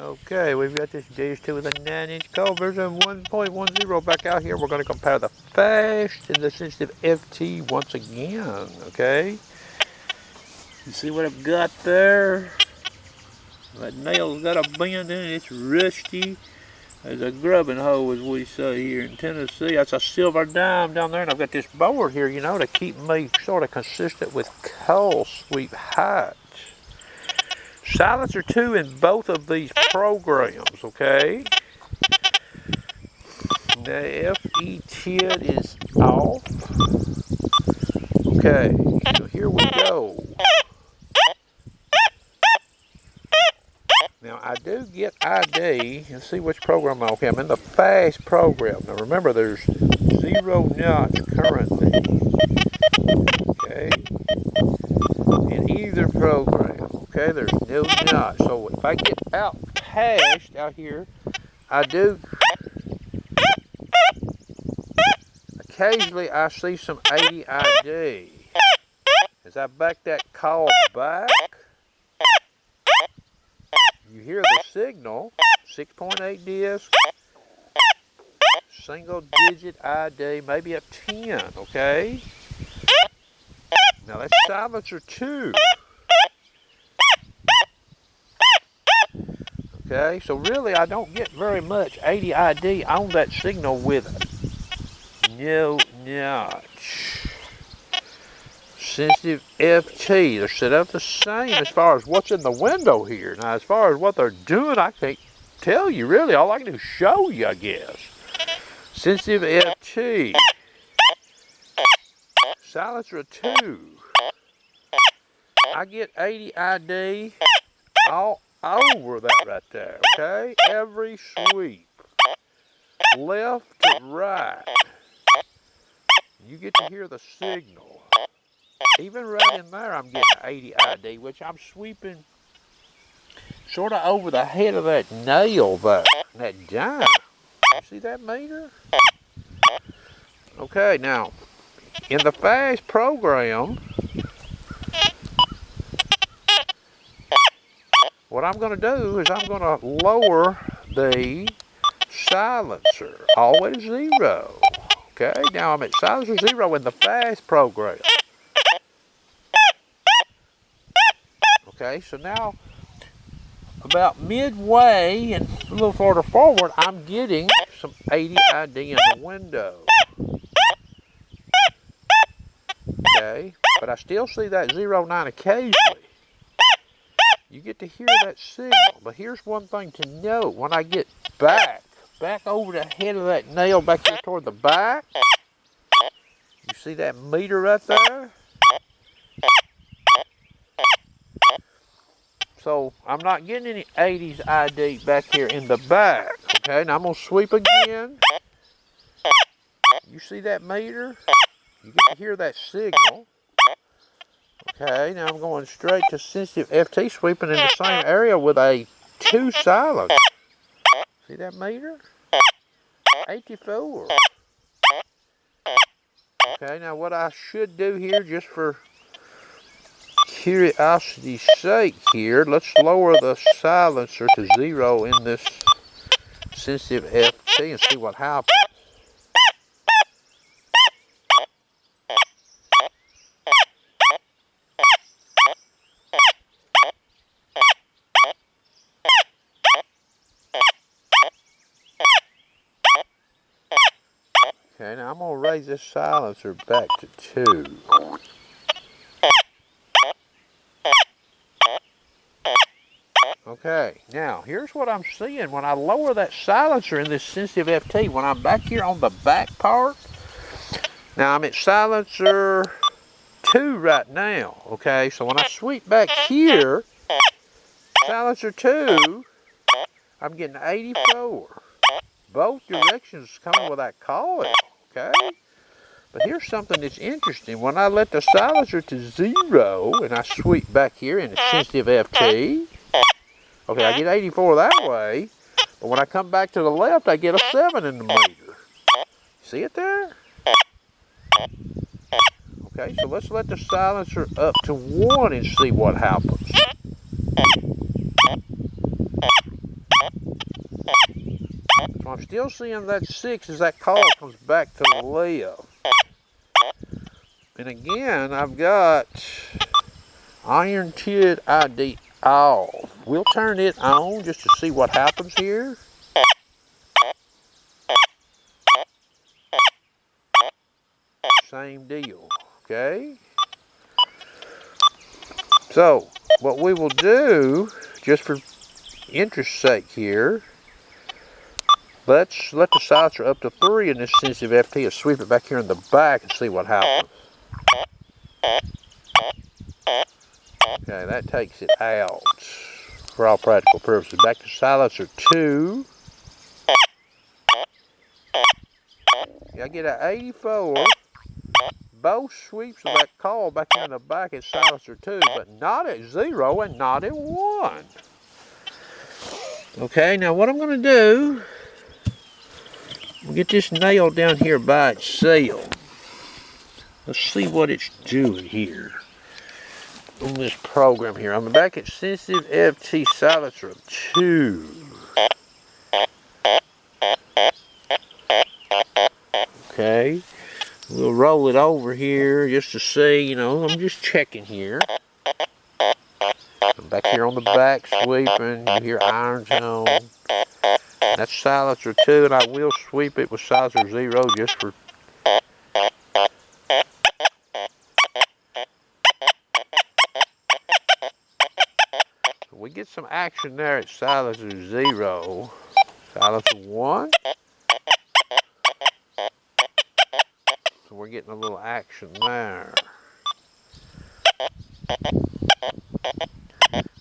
Okay, we've got this Deus 2 with a 9-inch coil version 1.10 back out here. We're going to compare the fast and the sensitive FT once again, okay? You see what I've got there? That nail's got a bend in it, it's rusty. There's a grubbing hole, as we say here in Tennessee. That's a silver dime down there, and I've got this board here, you know, to keep me sort of consistent with coil sweep height. Silencer 2 in both of these programs, okay? The FE10 is off. Okay, so here we go. Now I do get ID. Let's see which program I'm okay. I'm in the fast program. Now remember, there's 0 knots currently. Okay, in either program. Okay, there's no knots. So if I get out past out here, I do. Occasionally I see some 80 ID. As I back that call back, you hear the signal, 6.8 disc, single digit ID, maybe up 10, okay? Now that's silencer 2. Okay, so really I don't get very much 80 ID on that signal with no notch. Sensitive FT, they're set up the same as far as what's in the window here. Now as far as what they're doing, I can't tell you really. All I can do is show you, I guess. Sensitive FT. Silencer 2. I get 80 ID all over that right there, okay? Every sweep. Left to right. You get to hear the signal. Even right in there, I'm getting 80 ID, which I'm sweeping sort of over the head of that nail there, that dime. You see that meter? Okay, now, in the fast program, what I'm going to do is I'm going to lower the silencer all the way to 0. Okay, now I'm at silencer 0 in the fast program. Okay, so now about midway and a little farther forward, I'm getting some 80 ID in the window. Okay, but I still see that 0.9 occasionally. You get to hear that signal, but here's one thing to note. When I get back over the head of that nail back here toward the back, you see that meter right there? So I'm not getting any 80s ID back here in the back. Okay, now I'm going to sweep again. You see that meter? You get to hear that signal. Okay, now I'm going straight to sensitive FT, sweeping in the same area with a 2 silencer. See that meter? 84. Okay, now what I should do here, just for curiosity's sake here, let's lower the silencer to 0 in this sensitive FT and see what happens. Okay, now I'm going to raise this silencer back to 2. Okay, now here's what I'm seeing. When I lower that silencer in this sensitive FT, when I'm back here on the back part, now I'm at silencer 2 right now, okay? So when I sweep back here, silencer 2, I'm getting 84. Both directions coming with that coil, okay? But here's something that's interesting. When I let the silencer to 0 and I sweep back here in the sensitive FT, okay, I get 84 that way, but when I come back to the left, I get a 7 in the meter. See it there? Okay, so let's let the silencer up to 1 and see what happens. So I'm still seeing that 6 as that call comes back to the left. And again, I've got iron tube ID off. We'll turn it on just to see what happens here. Same deal, okay? So, what we will do, just for interest's sake here, let's let the silencer up to 3 in this sensitive FT and sweep it back here in the back and see what happens. Okay, that takes it out for all practical purposes. Back to silencer 2. I get an 84. Both sweeps of that call back in the back at silencer 2, but not at 0 and not at 1. Okay, now what I'm going to do, we'll get this nailed down here by itself. Let's see what it's doing here on this program here. I'm back at sensitive FT silencer of 2. Okay, we'll roll it over here just to see, you know, I'm just checking here. I'm back here on the back sweeping, you hear irons on. That's silencer 2, and I will sweep it with silencer 0 just for... So we get some action there at silencer 0. Silencer 1. So we're getting a little action there.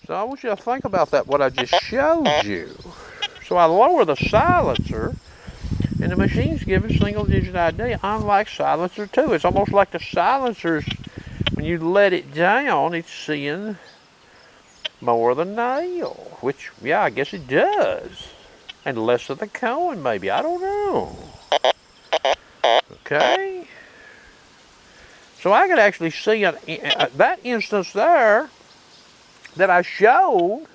So I want you to think about that, what I just showed you. So I lower the silencer, and the machine's giving single-digit ID, unlike silencer 2. It's almost like the silencers, when you let it down, it's seeing more of the nail. Which, yeah, I guess it does. And less of the cone, maybe. I don't know. Okay? So I could actually see that instance there that I showed.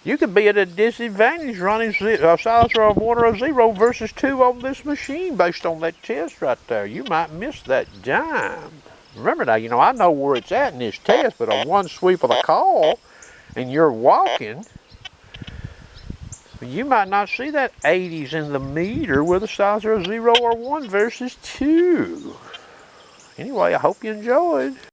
You could be at a disadvantage running a silencer of 1 or 0 versus 2 on this machine based on that test right there. You might miss that dime. Remember now, you know, I know where it's at in this test, but on one sweep of the call and you're walking, you might not see that 80s in the meter with a silencer of 0 or 1 versus 2. Anyway, I hope you enjoyed.